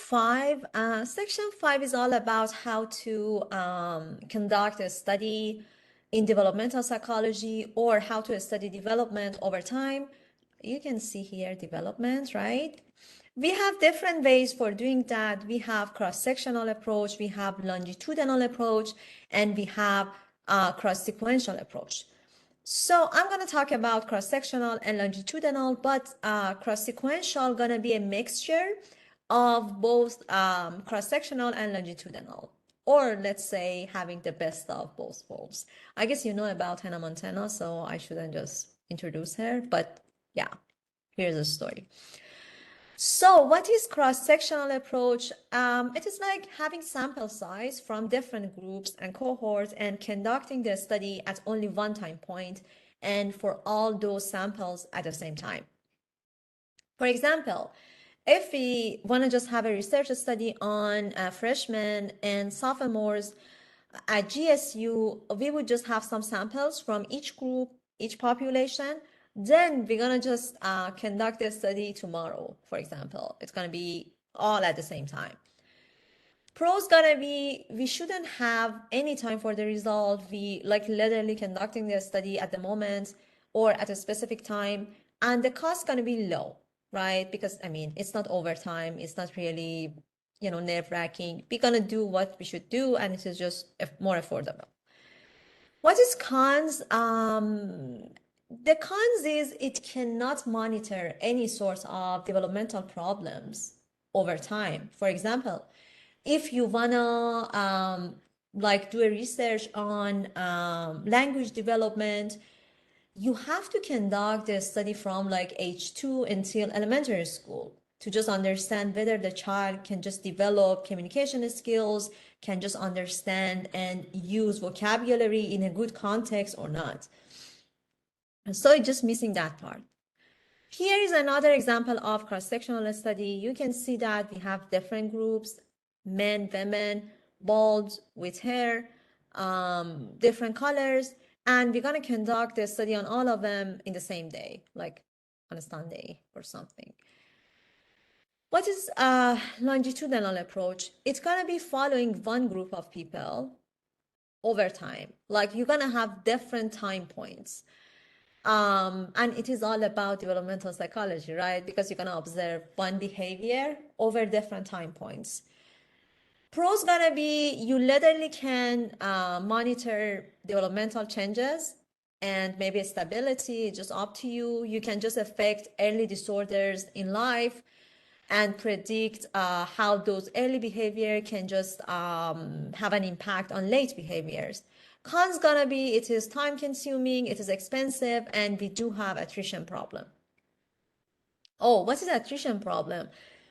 5, section 5 is all about how to conduct a study in developmental psychology or how to study development over time. You can see here development, right? We have different ways for doing that. We have cross-sectional approach, we have longitudinal approach, and we have cross-sequential approach. So I'm going to talk about cross-sectional and longitudinal, but cross-sequential going to be a mixture of both cross-sectional and longitudinal, or let's say having the best of both worlds. I guess you know about Hannah Montana, so I shouldn't just introduce her, but yeah, here's the story. So what is cross-sectional approach? It is like having sample size from different groups and cohorts and conducting the study at only one time point and for all those samples at the same time. For example, if we want to just have a research study on freshmen and sophomores at GSU, we would just have some samples from each group, each population. Then we're going to just conduct a study tomorrow, for example. It's going to be all at the same time. Pros going to be, we shouldn't have any time for the result. We like literally conducting the study at the moment or at a specific time. And the cost going to be low, right? Because, I mean, it's not overtime. It's not really, you know, nerve-wracking. We're going to do what we should do, and it is just more affordable. What is cons? The cons is it cannot monitor any sort of developmental problems over time. For example, if you wanna like do a research on language development, you have to conduct a study from like age 2 until elementary school to just understand whether the child can just develop communication skills, can just understand and use vocabulary in a good context or not. So it's just missing that part. Here is another example of cross-sectional study. You can see that we have different groups, men, women, bald, with hair, different colors, and we're going to conduct a study on all of them in the same day, like on a Sunday or something. What is a longitudinal approach? It's going to be following one group of people over time. Like you're going to have different time points. And it is all about developmental psychology, right? Because you're going to observe one behavior over different time points. Pros going to be you literally can monitor developmental changes and maybe stability, just up to you. You can just affect early disorders in life and predict how those early behavior can just have an impact on late behaviors. Cons gonna be it is time consuming, it is expensive, and we do have attrition problem. Oh, what is attrition problem?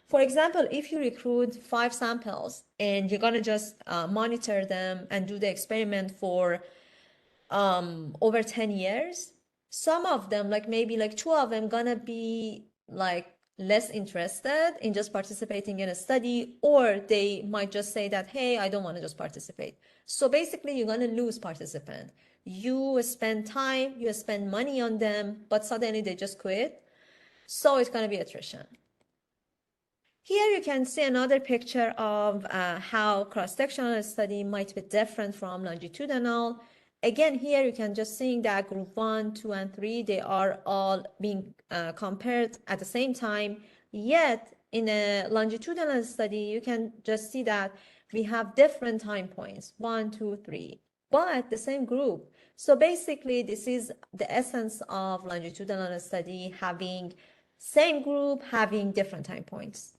For example, if you recruit 5 samples and you're gonna just monitor them and do the experiment for over 10 years, some of them, like maybe like 2 of them gonna be like less interested in just participating in a study, or they might just say that, hey, I don't want to just participate. So basically you're going to lose participant. You spend time, you spend money on them, but suddenly they just quit. So it's going to be attrition. Here you can see another picture of how cross-sectional study might be different from longitudinal. Again, here you can just see that group 1, 2, and 3, they are all being compared at the same time. Yet in a longitudinal study, you can just see that we have different time points, 1, 2, 3, but the same group. So basically, this is the essence of longitudinal study, having same group, having different time points.